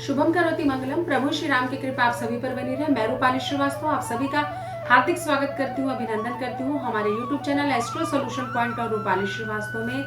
शुभम करोति मंगलम। प्रभु श्री राम की कृपा आप सभी पर बनी रहे। मैं रूपाली श्रीवास्तव आप सभी का हार्दिक स्वागत करती हूँ, अभिनंदन करती हूँ हमारे YouTube channel astro solution point और रूपाली श्रीवास्तव में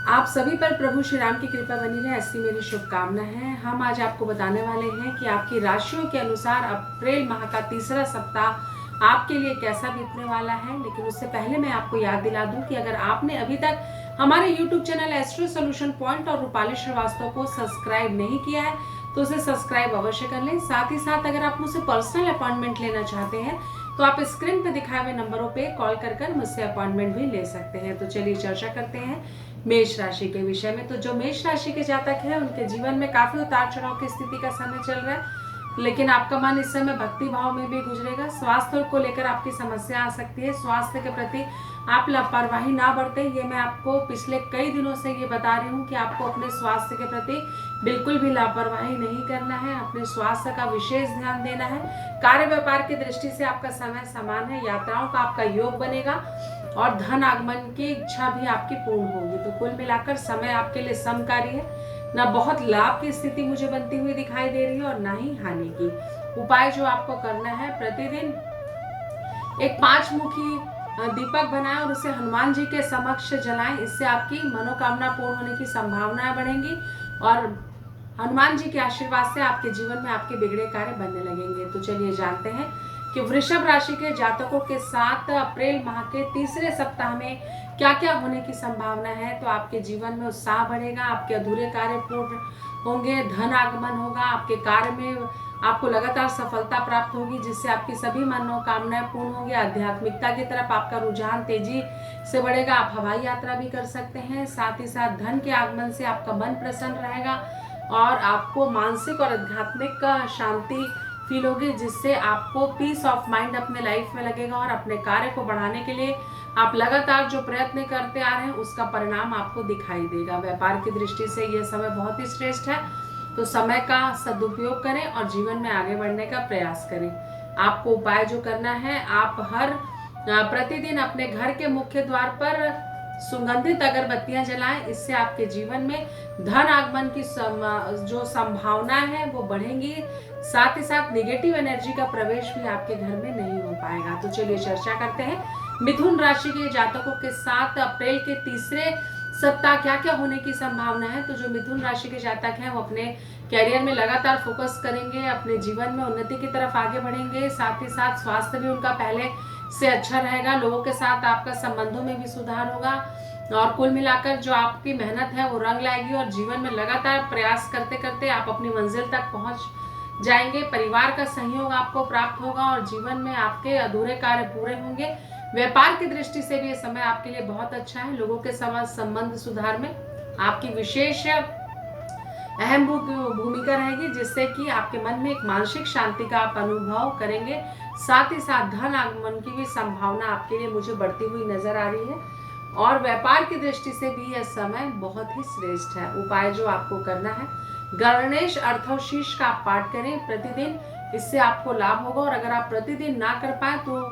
आप सभी पर प्रभु श्री राम की कृपा बनी रहे, ऐसी मेरी शुभकामना है। हम आज आपको बताने वाले हैं कि आपकी राशियों के अनुसार अप्रैल माह का तीसरा सप्ताह आपके लिए कैसा बीतने वाला है। लेकिन उससे पहले मैं आपको याद दिला दूं कि अगर आपने अभी तक हमारे YouTube channel astro solution point और रूपाली श्रीवास्तव को सब्सक्राइब नहीं किया है तो उसे सब्सक्राइब अवश्य कर लें। साथ ही साथ अगर आप मुझसे पर्सनल अपॉइंटमेंट लेना चाहते हैं तो आप स्क्रीन पे दिखाए हुए नंबरों पे कॉल कर मुझसे अपॉइंटमेंट भी ले सकते हैं। तो चलिए चर्चा करते हैं मेष राशि के विषय में। तो जो मेष राशि के जातक है उनके जीवन में काफी उतार चढ़ाव की स्थिति का समय चल रहा है, लेकिन आपका मन इस समय भक्ति भाव में भी गुजरेगा। स्वास्थ्य को लेकर आपकी समस्या आ सकती है, स्वास्थ्य के प्रति आप लापरवाही ना बरतें। ये मैं आपको पिछले कई दिनों से ये बता रही हूँ कि आपको अपने स्वास्थ्य के प्रति बिल्कुल भी लापरवाही नहीं करना है, अपने स्वास्थ्य का विशेष ध्यान देना है। कार्य व्यापार की दृष्टि से आपका समय समान है, यात्राओं का आपका योग बनेगा और धन आगमन की इच्छा भी आपकी पूर्ण होगी। तो कुल मिलाकर समय आपके लिए समकारी है, ना बहुत लाभ की स्थिति मुझे बनती हुई दिखाई दे रही है और ना ही हानि की। उपाय जो आपको करना है, प्रतिदिन एक 5 मुखी दीपक बनाएं और उसे हनुमान जी के समक्ष जलाएं। इससे आपकी मनोकामना पूर्ण होने की संभावनाएं बढ़ेंगी और हनुमान जी के आशीर्वाद से आपके जीवन में आपके बिगड़े कार्य बनने लगेंगे। तो चलिए जानते हैं कि वृषभ राशि के जातकों के साथ अप्रैल माह के तीसरे सप्ताह में क्या क्या होने की संभावना है। तो आपके जीवन में उत्साह बढ़ेगा, आपके अधूरे कार्य पूर्ण होंगे, धन आगमन होगा, आपके कार्य में आपको लगातार सफलता प्राप्त होगी जिससे आपकी सभी मनोकामनाएं पूर्ण होंगी। आध्यात्मिकता की तरफ आपका रुझान तेजी से बढ़ेगा, आप हवाई यात्रा भी कर सकते हैं। साथ ही साथ धन के आगमन से आपका मन प्रसन्न रहेगा और आपको मानसिक और आध्यात्मिक शांति फील होगी जिससे आपको पीस ऑफ माइंड अपने लाइफ में लगेगा और अपने कार्य को बढ़ाने के लिए आप लगातार जो प्रयत्न करते आ रहे हैं उसका परिणाम आपको दिखाई देगा। व्यापार की दृष्टि से यह समय बहुत ही श्रेष्ठ है, तो समय का सदुपयोग करें और जीवन में आगे बढ़ने का प्रयास करें। आपको उपाय जो करना है, आप हर प्रतिदिन अपने घर के मुख्य द्वार पर सुगंधित अगरबत्तियां जलाएं। इससे आपके जीवन में धन आगमन की जो संभावनाएं हैं वो बढ़ेंगी। साथ ही साथ नेगेटिव एनर्जी का प्रवेश भी आपके घर में नहीं हो पाएगा। तो चलिए चर्चा करते हैं मिथुन राशि के जातकों के साथ अप्रैल के तीसरे सप्ताह क्या क्या होने की संभावना है। तो जो मिथुन राशि के जातक हैं वो अपने कैरियर में लगातार फोकस करेंगे, अपने जीवन में उन्नति की तरफ आगे बढ़ेंगे। साथ ही साथ स्वास्थ्य भी उनका पहले से अच्छा रहेगा, लोगों के साथ आपका संबंधों में भी सुधार होगा और कुल मिलाकर जो आपकी मेहनत है वो रंग लाएगी और जीवन में लगातार प्रयास करते करते आप अपनी मंजिल तक पहुंच जाएंगे। परिवार का सहयोग आपको प्राप्त होगा और जीवन में आपके अधूरे कार्य पूरे होंगे। व्यापार की दृष्टि से भी ये समय आपके लिए बहुत अच्छा है, लोगों के साथ संबंध सुधार में आपकी विशेष अहम भूमिका रहेगी जिससे कि आपके मन में एक मानसिक शांति का आप अनुभव करेंगे। साथ ही साथ धन आगमन की भी संभावना आपके लिए मुझे बढ़ती हुई नजर आ रही है और व्यापार की दृष्टि से भी यह समय बहुत ही श्रेष्ठ है। उपाय जो आपको करना है, गणेश अर्थशीष का आप पाठ करें प्रतिदिन, इससे आपको लाभ होगा और अगर आप प्रतिदिन ना कर पाए तो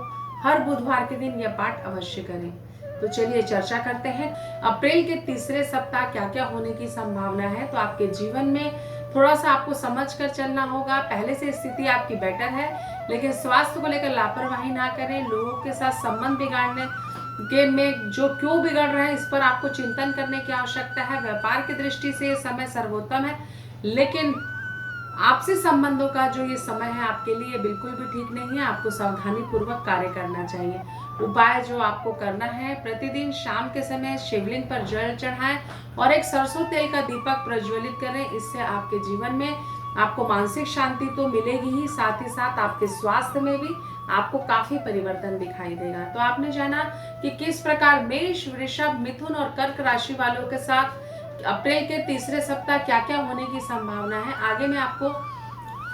हर बुधवार के दिन यह पाठ अवश्य करें। तो चलिए चर्चा करते हैं अप्रैल के तीसरे सप्ताह क्या क्या होने की संभावना है। तो आपके जीवन में थोड़ा सा आपको समझ कर चलना होगा। पहले से स्थिति आपकी बेटर है, लेकिन स्वास्थ्य को लेकर लापरवाही ना करें। लोगों के साथ संबंध बिगाड़ने के में जो क्यों बिगड़ रहे हैं इस पर आपको चिंतन करने की आवश्यकता है। व्यापार की दृष्टि से ये समय सर्वोत्तम है, लेकिन आपसी संबंधों का जो ये समय है आपके लिए बिल्कुल भी ठीक नहीं है। आपको सावधानी पूर्वक कार्य करना चाहिए। उपाय जो आपको करना है, प्रतिदिन शाम के समय शिवलिंग पर जल चढ़ाएं और एक सरसों तेल का दीपक प्रज्वलित करें। इससे आपके जीवन में आपको मानसिक शांति तो मिलेगी ही, साथ ही साथ आपके स्वास्थ्य में भी आपको काफी परिवर्तन दिखाई देगा। तो आपने जाना कि किस प्रकार मेष, वृषभ, मिथुन और कर्क राशि वालों के साथ अप्रैल के तीसरे सप्ताह क्या क्या होने की संभावना है। आगे मैं आपको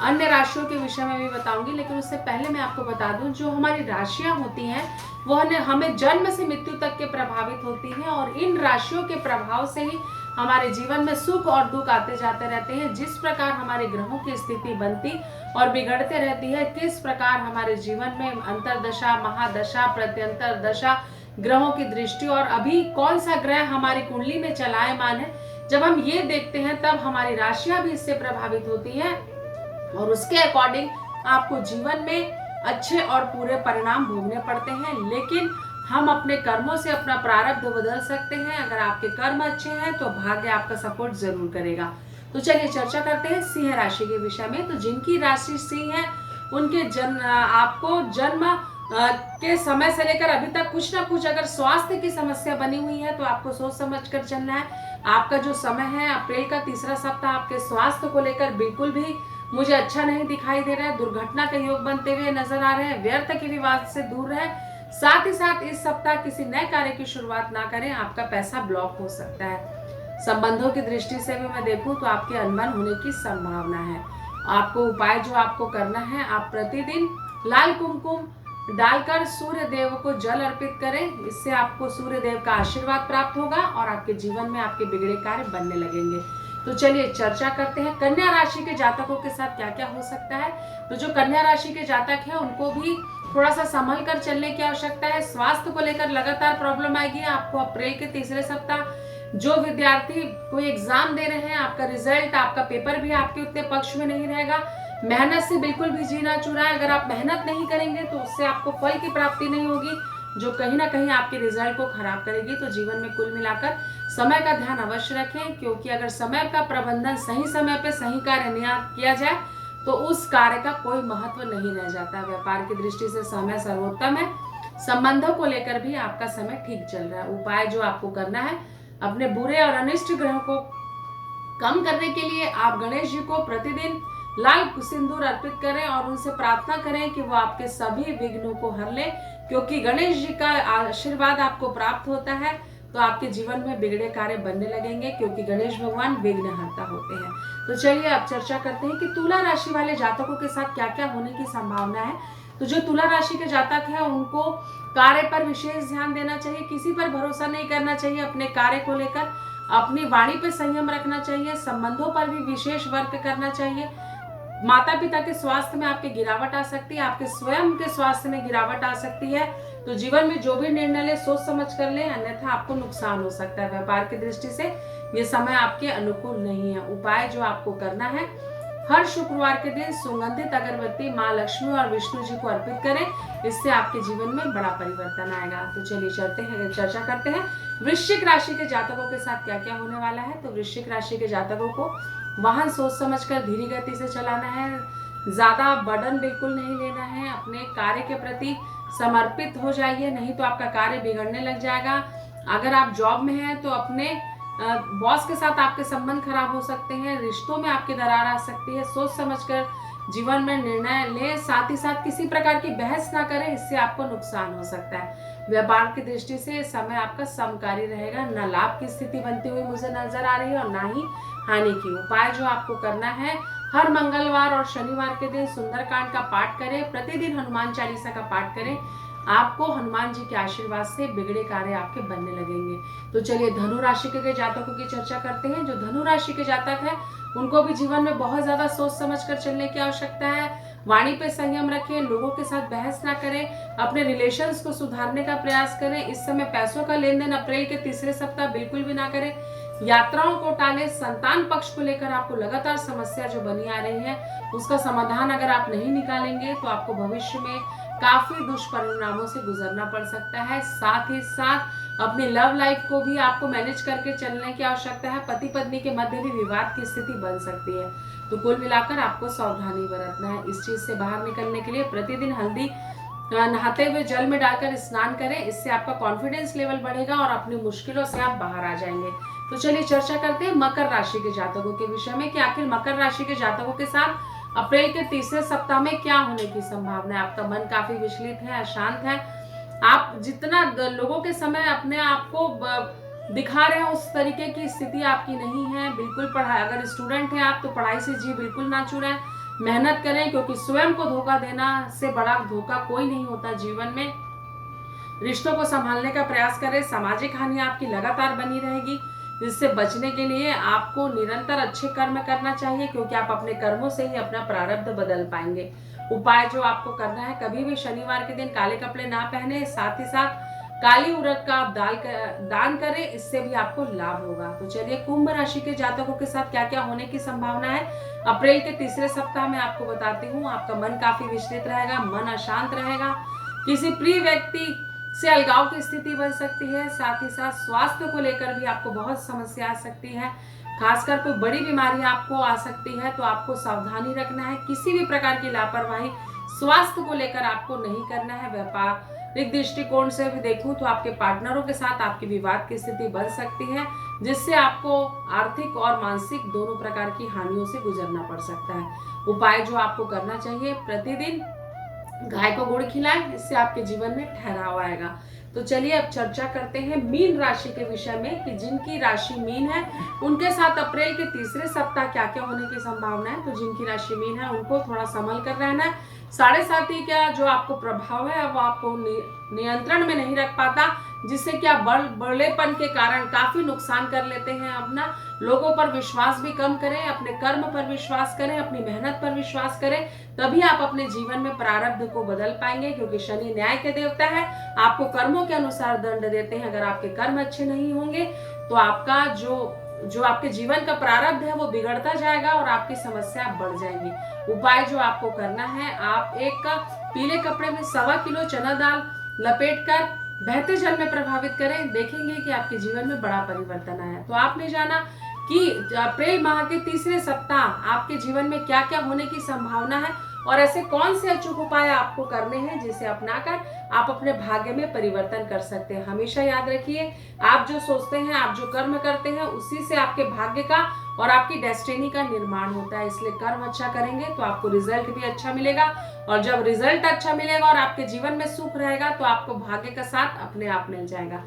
अन्य राशियों के विषय में भी बताऊंगी, लेकिन उससे पहले मैं आपको बता दूं जो हमारी राशियां होती हैं वो हमें जन्म से मृत्यु तक के प्रभावित होती हैं और इन राशियों के प्रभाव से ही हमारे जीवन में सुख और दुख आते जाते रहते हैं। जिस प्रकार हमारे ग्रहों की स्थिति बनती और बिगड़ते रहती है, किस प्रकार हमारे जीवन में अंतरदशा, महादशा, प्रत्यंतर दशा, ग्रहों की दृष्टि और अभी कौन सा ग्रह हमारी कुंडली में चलायमान है, जब हम ये देखते हैं तब हमारी राशियां भी इससे प्रभावित होती हैं और उसके अकॉर्डिंग आपको जीवन में अच्छे और पूरे परिणाम भोगने पड़ते हैं। लेकिन हम अपने कर्मों से अपना प्रारब्ध बदल सकते हैं। अगर आपके कर्म अच्छे हैं तो भाग्य आपका सपोर्ट जरूर करेगा। तो चलिए चर्चा करते हैं सिंह राशि के विषय में। तो जिनकी राशि सिंह है उनके आपको जन्म के समय से लेकर अभी तक कुछ ना कुछ अगर स्वास्थ्य की समस्या बनी हुई है तो आपको सोच समझ कर चलना है। आपका जो समय है अप्रैल का तीसरा सप्ताह आपके स्वास्थ्य को लेकर बिल्कुल भी मुझे अच्छा नहीं दिखाई दे रहा है। दुर्घटना के योग बनते हुए नजर आ रहे हैं। व्यर्थ के विवाद से दूर रहे। साथ ही साथ इस सप्ताह किसी नए कार्य की शुरुआत ना करें, आपका पैसा ब्लॉक हो सकता है। संबंधों की दृष्टि से भी मैं देखूं तो आपके अनबन होने की संभावना है। आपको उपाय जो आपको करना है, आप प्रतिदिन लाल कुमकुम डालकर सूर्य देव को जल अर्पित करें। इससे आपको सूर्य देव का आशीर्वाद प्राप्त होगा और आपके जीवन में आपके बिगड़े कार्य बनने लगेंगे। तो चलिए चर्चा करते हैं कन्या राशि के जातकों के साथ क्या क्या हो सकता है। तो जो कन्या राशि के जातक हैं उनको भी थोड़ा सा संभल कर चलने की आवश्यकता है। स्वास्थ्य को लेकर लगातार प्रॉब्लम आएगी आपको अप्रैल के तीसरे सप्ताह। जो विद्यार्थी कोई एग्जाम दे रहे हैं, आपका रिजल्ट, आपका पेपर भी आपके उतने पक्ष में नहीं रहेगा। मेहनत से बिल्कुल भी जीना चूरा है। अगर आप मेहनत नहीं करेंगे तो उससे आपको फल की प्राप्ति नहीं होगी, जो कहीं ना कहीं आपके रिजल्ट को खराब करेगी। तो जीवन में कुल मिलाकर समय का ध्यान अवश्य रखें, क्योंकि अगर समय का प्रबंधन सही समय पे सही कार्य नहीं किया जाए तो उस कार्य का कोई महत्व नहीं रह जाता। व्यापार की दृष्टि से समय सर्वोत्तम है। संबंधों को लेकर भी आपका समय ठीक चल रहा है। उपाय जो आपको करना है, अपने बुरे और अनिष्ट ग्रहों को कम करने के लिए आप गणेश जी को प्रतिदिन लाल सिंदूर अर्पित करें और उनसे प्रार्थना करें कि वो आपके सभी विघ्नों को हर ले, क्योंकि गणेश जी का आशीर्वाद आपको प्राप्त होता है तो आपके जीवन में बिगड़े कार्य बनने लगेंगे, क्योंकि गणेश भगवान विघ्नहर्ता होते हैं। तो चलिए अब चर्चा करते हैं कि तुला राशि वाले जातकों के साथ क्या क्या होने की संभावना है। तो जो तुला राशि के जातक हैं उनको कार्य पर विशेष ध्यान देना चाहिए। किसी पर भरोसा नहीं करना चाहिए। अपने कार्य को लेकर अपनी वाणी पर संयम रखना चाहिए। संबंधों पर भी विशेष वर्क करना चाहिए। माता पिता के स्वास्थ्य में आपके गिरावट आ सकती है। आपके स्वयं के स्वास्थ्य में गिरावट आ सकती है। तो जीवन में जो भी निर्णय ले सोच समझ कर ले, अन्यथा आपको नुकसान हो सकता है। व्यापार की दृष्टि से ये समय आपके अनुकूल नहीं है। उपाय जो आपको करना है, हर शुक्रवार के दिन सुगंधित अगरबत्ती माँ लक्ष्मी और विष्णु जी को अर्पित करें। इससे आपके जीवन में बड़ा परिवर्तन आएगा। तो चलिए चर्चा करते हैं वृश्चिक राशि के जातकों के साथ क्या क्या होने वाला है। तो वृश्चिक राशि के जातकों को वाहन सोच समझकर धीमी गति से चलाना है। ज्यादा बर्डन बिल्कुल नहीं लेना है। अपने कार्य के प्रति समर्पित हो जाइए, नहीं तो आपका कार्य बिगड़ने लग जाएगा। अगर आप जॉब में हैं तो अपने बॉस के साथ आपके संबंध खराब हो सकते हैं। रिश्तों में आपकी दरार आ सकती है। सोच समझकर जीवन में निर्णय लें। साथ ही साथ किसी प्रकार की बहस ना करें, इससे आपको नुकसान हो सकता है। व्यापार की दृष्टि से समय आपका समकारी रहेगा। न लाभ की स्थिति बनती हुई मुझे नजर आ रही है और ना ही हानि की। उपाय जो आपको करना है, हर मंगलवार और शनिवार के दिन सुंदरकांड का पाठ करें। प्रतिदिन हनुमान चालीसा का पाठ करें। आपको हनुमान जी के आशीर्वाद से बिगड़े कार्य आपके बनने लगेंगे। तो चलिए धनु राशि के जातकों की चर्चा करते हैं। जो धनु राशि के जातक हैं उनको भी जीवन में बहुत ज्यादा सोच समझकर चलने की आवश्यकता है। वाणी पे संयम रखें। लोगों के साथ बहस ना करें। अपने रिलेशंस को सुधारने का प्रयास करें। इस समय पैसों का लेन देन अप्रैल के तीसरे सप्ताह बिल्कुल भी ना करें। यात्राओं को टालें। संतान पक्ष को लेकर आपको लगातार समस्या जो बनी आ रही है उसका समाधान अगर आप नहीं निकालेंगे तो आपको भविष्य में काफी दुष्परिणामों से गुजरना पड़ सकता है। साथ ही साथ अपनी लव लाइफ को भी आपको मैनेज करके चलने की आवश्यकता है। पति पत्नी के मध्य भी विवाद की स्थिति बन सकती है। तो कुल मिलाकर आपको सावधानी बरतना है। इस चीज से बाहर निकलने के लिए प्रतिदिन हल्दी नहाते हुए जल में डालकर स्नान करें। इससे आपका कॉन्फिडेंस लेवल बढ़ेगा और अपनी मुश्किलों से आप बाहर आ जाएंगे। तो चलिए चर्चा करते हैं मकर राशि के जातकों के विषय में कि आखिर मकर राशि के जातकों के साथ अप्रैल के तीसरे सप्ताह में क्या होने की संभावना है। आपका मन काफी विचलित है, अशांत है। आप जितना लोगों के समय अपने आप को दिखा रहे हैं उस तरीके की स्थिति आपकी नहीं है। बिल्कुल पढ़ाई, अगर स्टूडेंट हैं आप तो पढ़ाई से जी बिल्कुल ना चुराएं। मेहनत करें, क्योंकि स्वयं को धोखा देना से बड़ा धोखा कोई नहीं होता जीवन में। रिश्तों को संभालने का प्रयास करें। सामाजिक हानि आपकी लगातार बनी रहेगी, जिससे बचने के लिए आपको निरंतर अच्छे कर्म करना चाहिए, क्योंकि आप अपने कर्मों से ही अपना प्रारब्ध बदल पाएंगे। उपाय जो आपको करना है, कभी भी शनिवार के दिन काले कपड़े ना पहने। साथ ही साथ काली उड़द का आप दान करें, इससे भी आपको लाभ होगा। तो चलिए कुंभ राशि के जातकों के साथ क्या क्या होने की संभावना है अप्रैल के तीसरे सप्ताह में आपको बताती हूँ। आपका मन काफी विचलित रहेगा, मन अशांत रहेगा, किसी प्रिय व्यक्ति से अलगाव की स्थिति बन सकती है। साथ ही साथ स्वास्थ्य को लेकर भी आपको बहुत समस्या आ सकती है, खासकर कोई बड़ी बीमारी आपको आ सकती है, तो आपको सावधानी रखना है। किसी भी प्रकार की लापरवाही स्वास्थ्य को लेकर आपको नहीं करना है। व्यापारिक दृष्टिकोण से भी देखूं तो आपके पार्टनरों के साथ आपकी विवाद की स्थिति बन सकती है, जिससे आपको आर्थिक और मानसिक दोनों प्रकार की हानियों से गुजरना पड़ सकता है। उपाय जो आपको करना चाहिए, प्रतिदिन गाय को गुड़ खिलाएं, इससे आपके जीवन में ठहराव आएगा। तो चलिए अब चर्चा करते हैं मीन राशि के विषय में कि जिनकी राशि मीन है उनके साथ अप्रैल के तीसरे सप्ताह क्या क्या होने की संभावना है। तो जिनकी राशि मीन है उनको थोड़ा संभल कर रहना है। 7.5 का जो आपको प्रभाव है वो आपको नियंत्रण में नहीं रख पाता, जिससे कि आप बड़ेपन के कारण काफी नुकसान कर लेते हैं अपना। लोगों पर विश्वास भी कम करें, अपने कर्म पर विश्वास करें, अपनी मेहनत पर विश्वास करें, तभी आप अपने जीवन में प्रारब्ध को बदल पाएंगे, क्योंकि शनि न्याय के देवता है, आपको कर्मों के अनुसार दंड देते हैं। अगर आपके कर्म अच्छे नहीं होंगे तो आपका जो आपके जीवन का प्रारब्ध है वो बिगड़ता जाएगा और आपकी समस्या बढ़ जाएगी। उपाय जो आपको करना है, आप एक पीले कपड़े में 1.25 किलो चना दाल लपेटकर बहते जल में प्रभावित करें, देखेंगे कि आपके जीवन में बड़ा परिवर्तन आया। तो आपने जाना कि अप्रैल माह के तीसरे सप्ताह आपके जीवन में क्या क्या होने की संभावना है और ऐसे कौन से अचूक उपाय आपको करने हैं जिसे अपनाकर आप अपने भाग्य में परिवर्तन कर सकते हैं। हमेशा याद रखिए, आप जो सोचते हैं, आप जो कर्म करते हैं, उसी से आपके भाग्य का और आपकी डेस्टिनी का निर्माण होता है। इसलिए कर्म अच्छा करेंगे तो आपको रिजल्ट भी अच्छा मिलेगा, और जब रिजल्ट अच्छा मिलेगा और आपके जीवन में सुख रहेगा तो आपको भाग्य का साथ अपने आप मिल जाएगा।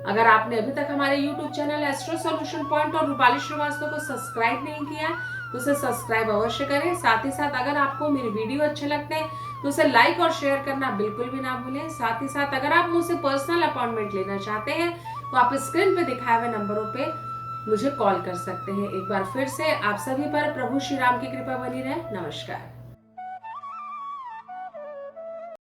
अगर आपने अभी तक हमारे YouTube channel astro solution point और रूपाली श्रीवास्तव को सब्सक्राइब नहीं किया तो उसे सब्सक्राइब अवश्य करें। साथ ही साथ अगर आपको मेरे वीडियो अच्छे लगते हैं तो उसे लाइक और शेयर करना बिल्कुल भी ना भूलें। साथ ही साथ अगर आप मुझसे पर्सनल अपॉइंटमेंट लेना चाहते हैं तो आप स्क्रीन पे दिखाए हुए नंबरों पे मुझे कॉल कर सकते हैं। एक बार फिर से आप सभी पर प्रभु श्री राम की कृपा बनी रहे। नमस्कार।